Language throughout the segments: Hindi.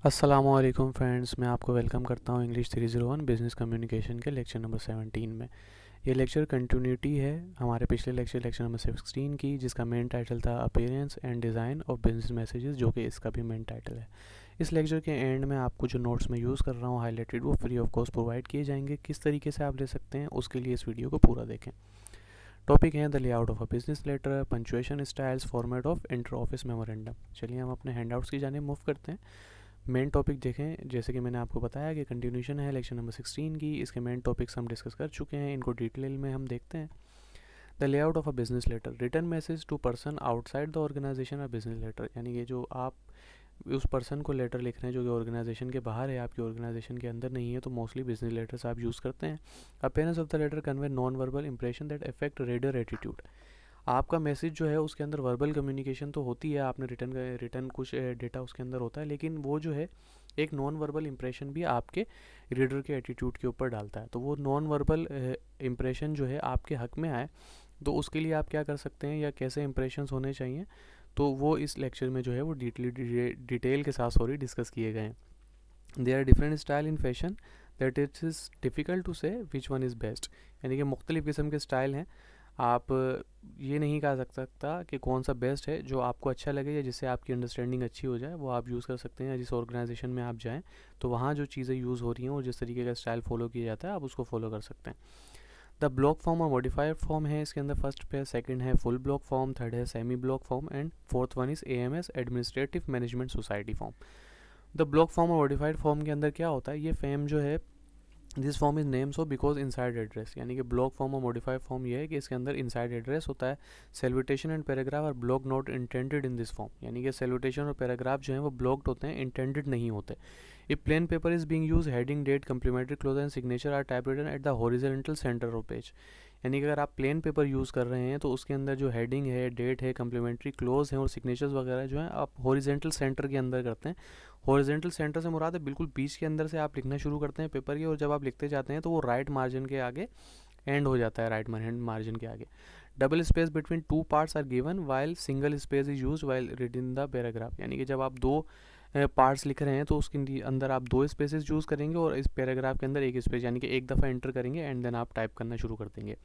अस्सलामुअलैकुम फ्रेंड्स, मैं आपको वेलकम करता हूँ इंग्लिश 301 बिज़नेस कम्युनिकेशन के लेक्चर नंबर 17 में। ये लेक्चर कंटिन्यूटी है हमारे पिछले लेक्चर नंबर 16 की, जिसका मेन टाइटल था appearance and design of business messages, जो कि इसका भी मेन टाइटल है। इस लेक्चर के एंड में आपको जो नोट्स मैं यूज़ कर रहा हूँ हाईलाइटेड, वो फ्री ऑफ कॉस्ट प्रोवाइड किए जाएंगे। किस तरीके से आप ले सकते हैं उसके लिए इस वीडियो को पूरा देखें। टॉपिक है the layout of a business letter, punctuation styles, format of inter office memorandum. चलिए हम अपने हैंडआउट्स की जानिब मूव करते हैं। मेन टॉपिक देखें, जैसे कि मैंने आपको बताया कि कंटिन्यूशन है लेक्चर नंबर 16 की। इसके मेन टॉपिक्स हम डिस्कस कर चुके हैं, इनको डिटेल में हम देखते हैं। The layout of a business letter, return message to person outside the organisation और बिजनेस लेटर, यानी कि जो आप उस पर्सन को लेटर लिख रहे हैं जो कि ऑर्गेनाइजेशन के बाहर है, आपकी ऑर्गेनाइजेशन के अंदर नहीं है, तो मोस्टली बिजनेस लेटर्स आप यूज़ करते हैं। Appearance of the letter convey non verbal impression that affect reader attitude. आपका मैसेज जो है उसके अंदर वर्बल कम्युनिकेशन तो होती है, आपने रिटर्न कुछ डेटा उसके अंदर होता है, लेकिन वो जो है एक नॉन वर्बल इंप्रेशन भी आपके रीडर के एटीट्यूड के ऊपर डालता है। तो वो नॉन वर्बल इंप्रेशन जो है आपके हक में आए, तो उसके लिए आप क्या कर सकते हैं या कैसे इंप्रेशंस होने चाहिए, तो वो इस लेक्चर में जो है वो डिटेल के साथ डिस्कस किए गए हैं। There are different style in fashion that it is difficult to say which one is best, यानी कि मुख्तलिफ़ किस्म के स्टाइल हैं। आप ये नहीं कहा सकता कि कौन सा बेस्ट है। जो आपको अच्छा लगे या जिससे आपकी अंडरस्टैंडिंग अच्छी हो जाए वो आप यूज़ कर सकते हैं, या जिस ऑर्गेनाइजेशन में आप जाएं तो वहाँ जो चीज़ें यूज़ हो रही हैं और जिस तरीके का स्टाइल फॉलो किया जाता है आप उसको फॉलो कर सकते हैं। द ब्लॉक फॉर्म और मॉडिफाइड फॉर्म है इसके अंदर। फर्स्ट पे सेकंड है फुल ब्लॉक फॉर्म, थर्ड है semi block form, and fourth one is AMS administrative management society form. The block form और मॉडिफाइड फॉर्म के अंदर क्या होता है, ये फैम जो है this form is name so because inside address, यानी कि ब्लॉक फॉर्म और मॉडिफाइड फॉर्म ये है कि इसके अंदर इनसाइड एड्रेस होता है। सेल्यूटेशन एंड पैराग्राफ और block not intended in this form, यानी कि सेल्यूटेशन और पैराग्राफ जो है वो ब्लॉक्ड होते हैं, इंटेंडेड नहीं होते। If plain paper is being use, heading, date, complimentary close and signature are type written at the horizontal centre of page, यानी कि अगर आप प्लेन पेपर यूज़ कर रहे हैं तो उसके अंदर जो हेडिंग है, डेट है, कम्प्लीमेंट्री क्लोज है और सिग्नेचर्स वगैरह जो है आप हॉरिजेंटल सेंटर के अंदर करते हैं। हॉरिजेंटल सेंटर से मुराद है बिल्कुल बीच के अंदर से आप लिखना शुरू करते हैं पेपर के, और जब आप लिखते जाते हैं तो वो राइट मार्जिन के आगे एंड हो जाता है, राइट हैंड मार्जिन के आगे। Double space between two parts are given while single space is use while reading the paragraph, यानी कि जब आप दो पार्ट्स लिख रहे हैं तो उसके अंदर आप दो स्पेसेस यूज़ करेंगे और इस पैराग्राफ के अंदर एक स्पेस, यानी कि एक दफ़ा एंटर करेंगे एंड देन आप टाइप करना शुरू कर देंगे।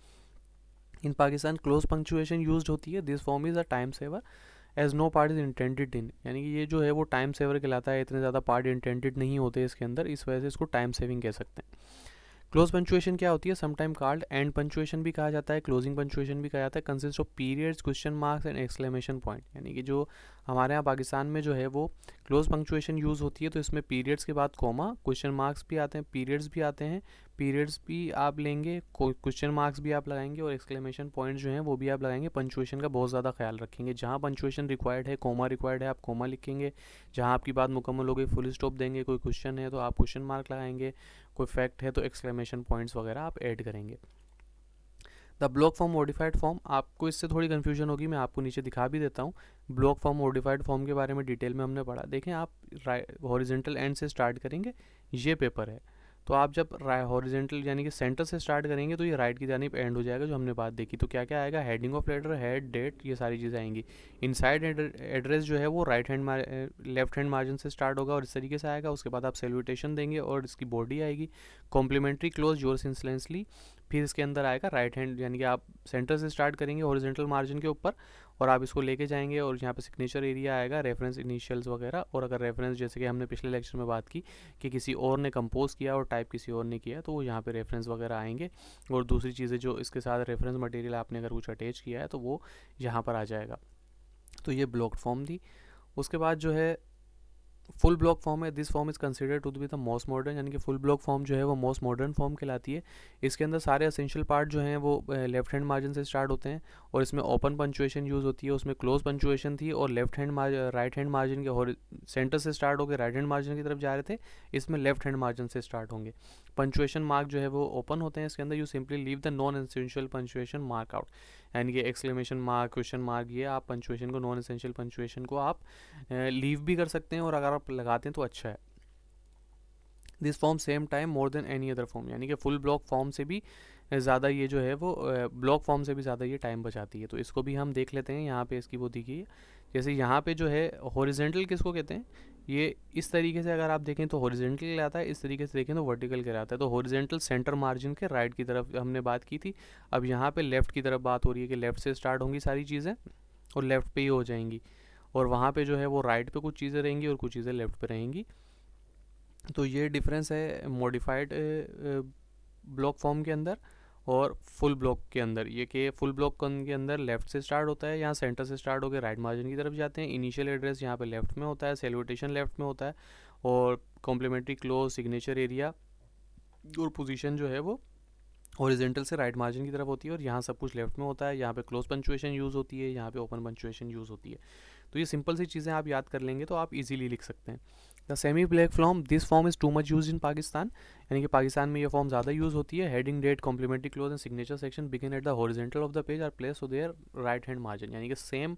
In Pakistan close punctuation used होती है। This form is a time saver as no part is intended in, यानी कि ये जो है वो टाइम सेवर कहलाता है, इतने ज़्यादा पार्ट इंटेंडेड नहीं होते इसके अंदर, इस वजह से इसको टाइम सेविंग कह सकते हैं। क्लोज पंचुएशन क्या होती है, समटाइम कॉल्ड एंड पंचुएशन भी कहा जाता है, क्लोजिंग पंचुएशन भी कहा जाता है। Consist of periods, question marks and exclamation point, यानी कि जो हमारे यहाँ पाकिस्तान में जो है वो क्लोज पंक्चुएशन यूज़ होती है, तो इसमें पीरियड्स के बाद कॉमा, क्वेश्चन मार्क्स भी आते हैं, पीरियड्स भी आते हैं, पीरियड्स भी आप लेंगे, क्वेश्चन मार्क्स भी आप लगाएंगे और एक्सक्लेमेशन पॉइंट जो हैं वो भी आप लगाएंगे। पंचुएशन का बहुत ज़्यादा ख्याल रखेंगे, जहाँ पंचुएशन रिक्वायर्ड है, कॉमा रिक्वायर्ड है, आप कॉमा लिखेंगे। जहाँ आपकी बात मुकम्मल हो गई फुल स्टॉप देंगे। कोई क्वेश्चन है तो आप क्वेश्चन मार्क लगाएंगे, कोई फैक्ट है तो एक्सक्लेमेशन पॉइंट्स वगैरह आप ऐड करेंगे। The block form modified form, आपको इससे थोड़ी कन्फ्यूजन होगी, मैं आपको नीचे दिखा भी देता हूँ। ब्लॉक फॉर्म मॉडिफाइड फॉर्म के बारे में डिटेल में हमने पढ़ा। देखें, आप हॉरिजेंटल एंड से स्टार्ट करेंगे, ये पेपर है, तो आप जब हॉरिजेंटल यानी कि सेंटर से स्टार्ट करेंगे तो ये राइट की जानिब एंड हो जाएगा, जो हमने बात देखी। तो क्या क्या आएगा, heading of letter, head, date, ये सारी चीज़ें आएंगी। इनसाइड एड्रेस जो है वो लेफ्ट हैंड मार्जिन से स्टार्ट होगा और इस तरीके से आएगा। उसके बाद आप सैल्यूटेशन देंगे और इसकी बॉडी आएगी। कॉम्प्लीमेंट्री क्लोज योर सिंसलेंसली, फिर इसके अंदर आएगा राइट हैंड, यानी कि आप सेंटर से स्टार्ट करेंगे हॉरिजॉन्टल मार्जिन के ऊपर और आप इसको लेके जाएंगे और यहाँ पे सिग्नेचर एरिया आएगा, रेफरेंस इनिशियल्स वगैरह। और अगर रेफरेंस, जैसे कि हमने पिछले लेक्चर में बात की कि किसी और ने कंपोज किया और टाइप किसी और ने किया, तो वो यहाँ पे रेफरेंस वगैरह आएंगे। और दूसरी चीज़ें जो इसके साथ रेफरेंस मटेरियल आपने अगर कुछ अटैच किया है तो वो यहाँ पर आ जाएगा। तो ये ब्लॉक्ड फॉर्म थी। उसके बाद जो है फुल ब्लॉक फॉर्म है। This form is consider to be the most modern, यानी कि फुल ब्लॉक फॉर्म जो है वो मोस्ट मॉडर्न फॉर्म कहलाती है। इसके अंदर सारे असेंशियल पार्ट जो हैं वो लेफ्ट हैंड मार्जिन से स्टार्ट होते हैं और इसमें ओपन पंचुएशन यूज़ होती है। उसमें क्लोज पंचुएशन थी और राइट हैंड मार्जिन के सेंटर से स्टार्ट होकर राइट हैंड मार्जिन की तरफ जा रहे थे, इसमें लेफ्ट हैंड मार्जिन से स्टार्ट होंगे। पंचुएशन मार्क जो है वो ओपन होते हैं इसके अंदर। You simply leave the non essential punctuation mark out, यानी कि एक्सक्लेमेशन मार्क, क्वेश्चन मार्क, ये आप पंचुएशन को, नॉन एसेंशियल पंचुएशन को आप लीव भी कर सकते हैं और अगर आप लगाते हैं तो अच्छा है। This form same time more than any other form, यानी कि फुल ब्लॉक फॉर्म से भी ज़्यादा ये जो है वो ब्लॉक फॉर्म से भी ज़्यादा ये टाइम बचाती है। तो इसको भी हम देख लेते हैं। यहाँ पे इसकी वो दिखी है, जैसे यहाँ पे जो है हॉरिजेंटल किसको कहते हैं, ये इस तरीके से अगर आप देखें तो हॉरिजेंटल कहलाता है, इस तरीके से देखें तो वर्टिकल कहलाता है। तो हॉरिजेंटल सेंटर मार्जिन के राइट की तरफ हमने बात की थी, अब यहाँ पे लेफ़्ट की तरफ बात हो रही है कि लेफ़्ट से स्टार्ट होंगी सारी चीज़ें और लेफ़्ट पे ही हो जाएंगी, और वहाँ पे जो है वो राइट पे कुछ चीज़ें रहेंगी और कुछ चीज़ें लेफ़्ट पे रहेंगी। तो ये डिफरेंस है मॉडिफाइड ब्लॉक फॉर्म के अंदर और फुल ब्लॉक के अंदर। ये कि फुल ब्लॉक के अंदर लेफ्ट से स्टार्ट होता है, यहाँ सेंटर से स्टार्ट होकर राइट मार्जिन की तरफ जाते हैं। इनिशियल एड्रेस यहाँ पे लेफ्ट में होता है, सैल्यूटेशन लेफ्ट में होता है, और कॉम्प्लीमेंट्री क्लोज, सिग्नेचर एरिया और पोजीशन जो है वो हॉरिजेंटल से राइट मार्जिन की तरफ होती है, और यहाँ सब कुछ लेफ्ट में होता है। यहाँ पे क्लोज पंचुएशन यूज़ होती है, यहाँ पे ओपन पंचुएशन यूज़ होती है। तो ये सिंपल सी चीज़ें आप याद कर लेंगे तो आप इजीली लिख सकते हैं। The semi black form, this form is too much use in Pakistan, यानी कि पाकिस्तान में ये फॉर्म ज़्यादा यूज़ होती है। Heading, date, complimentary close and signature section begin at the horizontal of the page are place to their right hand margin, यानी कि सेम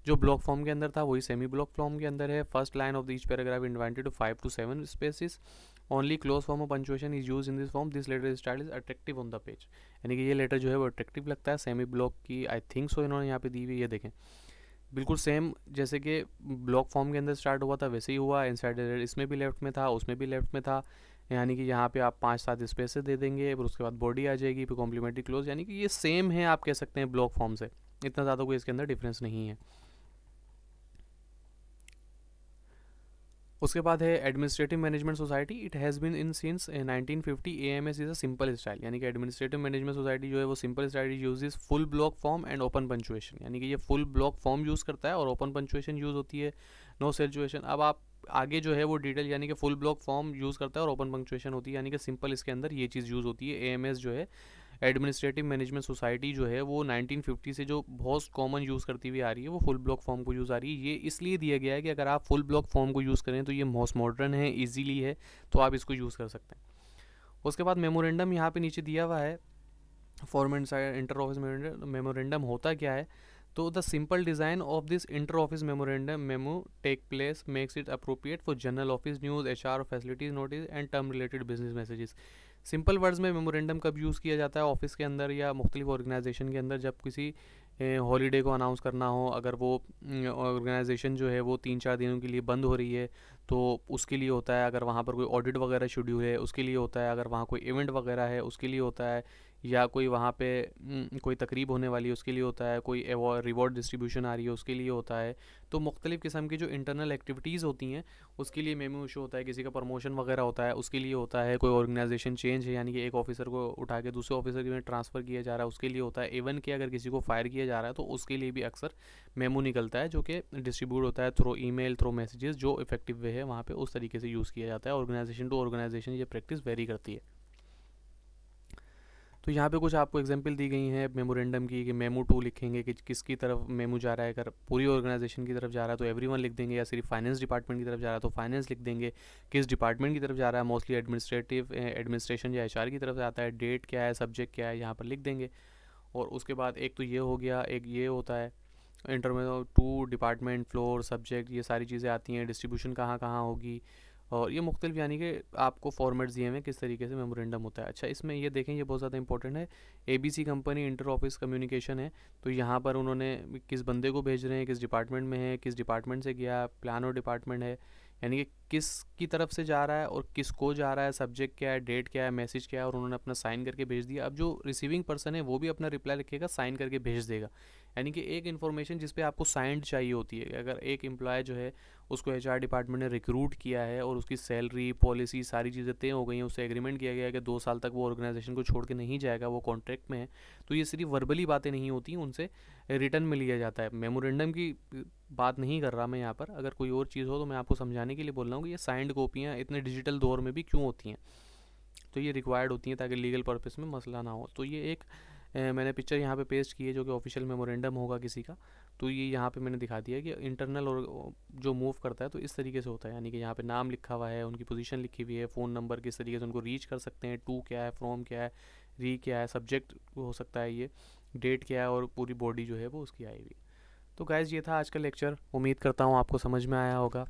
जो ब्लॉक फॉर्म के अंदर था वही सेमी ब्लॉक फॉर्म के अंदर है। First line of each paragraph invited to 5 to 7 spaces. Only close form of punctuation is use in this form, this letter style is attractive on the page, यानी कि ये लेटर जो है वो अट्रैक्टिव लगता है। सेमी ब्लॉक की आई थिंक सो इन्होंने यहाँ पे दी हुई, ये देखें बिल्कुल सेम जैसे कि ब्लॉक फॉर्म के अंदर स्टार्ट हुआ था वैसे ही हुआ। इनसाइड इसमें भी लेफ्ट में था, उसमें भी लेफ्ट में था, यानी कि यहाँ पे आप 5-7 स्पेसेस दे देंगे, फिर उसके बाद बॉडी आ जाएगी, फिर कॉम्प्लीमेंट्री क्लोज, यानी कि ये सेम है आप कह सकते हैं ब्लॉक फॉर्म से, इतना ज़्यादा कोई इसके अंदर डिफरेंस नहीं है। उसके बाद है administrative management society, it has been in since 1950, AMS is a simple style, यानी कि एडमिनिस्ट्रेटिव मैनेजमेंट सोसाइटी जो है वो simple style use full block form and open punctuation, यानी कि ये फुल ब्लॉक फॉर्म यूज़ करता है और ओपन पंचुएशन यूज़ होती है, नो सैचुएशन। अब आप आगे जो है वो डिटेल, यानी कि फुल ब्लॉक फॉर्म यूज़ करता है और ओपन पंक्चुएशन होती है, यानी कि सिंपल इसके अंदर ये चीज़ यूज़ होती है। एएमएस जो है एडमिनिस्ट्रेटिव मैनेजमेंट सोसाइटी जो है वो 1950 से जो बहुत कॉमन यूज़ करती हुई आ रही है वो फुल ब्लॉक फॉर्म को यूज़ आ रही है। ये इसलिए दिया गया है कि अगर आप फुल ब्लॉक फॉर्म को यूज़ करें तो ये मोस्ट मॉडर्न है, इजीली है, तो आप इसको यूज़ कर सकते हैं। उसके बाद मेमोरेंडम यहाँ पे नीचे दिया हुआ है, form and inter office memorandum होता क्या है। तो the simple design of this inter office memorandum memo take place makes it appropriate for general office news, HR facilities notice and term related business messages. Simple words में मेमोरेंडम कब यूज़ किया जाता है ऑफिस के अंदर या मुख्तलिफ ऑर्गेनाइजेशन के अंदर, जब किसी हॉलीडे को अनाउंस करना हो, अगर वो ऑर्गेनाइजेशन जो है वो 3-4 दिनों के लिए बंद हो रही है तो उसके लिए होता है। अगर वहाँ पर कोई ऑडिट वगैरह शेड्यूल है उसके लिए होता है। अगर वहाँ कोई इवेंट वगैरह है उसके लिए होता है, या कोई वहाँ पे कोई तकरीब होने वाली है उसके लिए होता है, कोई रिवॉर्ड डिस्ट्रीब्यूशन आ रही है उसके लिए होता है। तो मुख्तलिफ़ किस्म की जो इंटरनल एक्टिविटीज़ होती हैं उसके लिए मेमो इशू होता है। किसी का प्रमोशन वगैरह होता है उसके लिए होता है। कोई ऑर्गेनाइजेशन चेंज है, यानी कि एक ऑफिसर को उठा के दूसरे ऑफिसर में ट्रांसफ़र किया जा रहा है उसके लिए होता है। इवन कि अगर किसी को फायर किया जा रहा है तो उसके लिए भी अक्सर मेमो निकलता है जो कि डिस्ट्रीब्यूट होता है थ्रू ईमेल, थ्रू मैसेजेस, जो इफेक्टिव वे है वहाँ पे उस तरीके से यूज़ किया जाता है। ऑर्गेनाइजेशन टू ऑर्गेनाइजेशन ये प्रैक्टिस वेरी करती है। तो यहाँ पे कुछ आपको एग्जांपल दी गई हैं मेमोरेंडम की, कि मेमो टू लिखेंगे कि किसकी तरफ मेमो जा रहा है। अगर पूरी ऑर्गेनाइजेशन की तरफ जा रहा है तो एवरीवन लिख देंगे, या सिर्फ फाइनेंस डिपार्टमेंट की तरफ जा रहा है तो फाइनेंस लिख देंगे। किस डिपार्टमेंट की तरफ जा रहा है, मोस्टली एडमिनिस्ट्रेशन या एचआर की तरफ से आता है, डेट क्या है, सब्जेक्ट क्या है, यहाँ पर लिख देंगे। और उसके बाद एक तो ये हो गया, एक ये होता है इंटर में टू डिपार्टमेंट, फ्लोर, सब्जेक्ट, ये सारी चीज़ें आती हैं। डिस्ट्रीब्यूशन कहाँ कहाँ होगी, और ये मुख्तलिफ यानी कि आपको फॉर्मेट्स दिए हुए हैं किस तरीके से मेमोरेंडम होता है। अच्छा, इसमें ये देखें ये बहुत ज़्यादा इंपॉर्टेंट है, ABC company inter office communication है। तो यहाँ पर उन्होंने किस बंदे को भेज रहे हैं, किस डिपार्टमेंट में है, किस डिपार्टमेंट से गया, प्लान और डिपार्टमेंट है, यानी कि किस की तरफ से जा रहा है और किस को जा रहा है, सब्जेक्ट क्या है, डेट क्या है, मैसेज क्या है, और उन्होंने अपना साइन करके भेज दिया। अब जो रिसीविंग पर्सन है वो भी अपना रिप्लाई लिखेगा, साइन करके भेज देगा, यानी कि एक इन्फॉर्मेशन जिस पे आपको साइंड चाहिए होती है। अगर एक एम्प्लॉय जो है उसको एचआर डिपार्टमेंट ने रिक्रूट किया है और उसकी सैलरी, पॉलिसी, सारी चीज़ें तय हो गई हैं, उससे एग्रीमेंट किया गया है कि 2 साल तक वो ऑर्गेनाइजेशन को छोड़ के नहीं जाएगा, वो कॉन्ट्रैक्ट में है, तो ये सिर्फ वर्बली बातें नहीं होती, उनसे रिटर्न में लिया जाता है। मेमोरेंडम की बात नहीं कर रहा मैं यहाँ पर, अगर कोई और चीज़ हो तो मैं आपको समझाने के लिए बोल रहा हूँ कि ये साइंड कॉपियाँ इतने डिजिटल दौर में भी क्यों होती हैं। तो ये रिक्वायर्ड होती हैं ताकि लीगल पर्पस में मसला ना हो। तो ये एक मैंने पिक्चर यहाँ पे पेस्ट की है जो कि ऑफिशियल मेमोरेंडम होगा किसी का। तो ये यहाँ पे मैंने दिखा दिया है कि इंटरनल और जो मूव करता है तो इस तरीके से होता है, यानी कि यहाँ पे नाम लिखा हुआ है, उनकी पोजीशन लिखी हुई है, फ़ोन नंबर, किस तरीके से उनको रीच कर सकते हैं, टू क्या है, फ्रॉम क्या है, री क्या है, सब्जेक्ट हो सकता है ये, डेट क्या है, और पूरी बॉडी जो है वो उसकी आई हुई। तो गाइज़ ये था आज का लेक्चर, उम्मीद करता हूँ आपको समझ में आया होगा।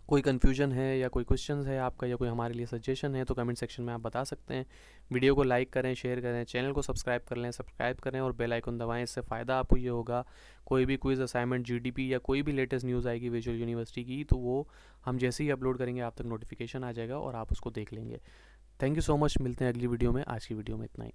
कोई कन्फ्यूजन है या कोई क्वेश्चन है आपका या कोई हमारे लिए सजेशन है तो कमेंट सेक्शन में आप बता सकते हैं। वीडियो को लाइक करें, शेयर करें, चैनल को सब्सक्राइब करें और बेल आइकन दबाएं। इससे फ़ायदा आपको ये होगा, कोई भी क्विज़ असाइनमेंट, जीडीपी या कोई भी लेटेस्ट न्यूज़ आएगी विजुअल यूनिवर्सिटी की, तो वो हम जैसे ही अपलोड करेंगे आप तक नोटिफिकेशन आ जाएगा और आप उसको देख लेंगे। थैंक यू सो मच, मिलते हैं अगली वीडियो में। आज की वीडियो में इतना ही।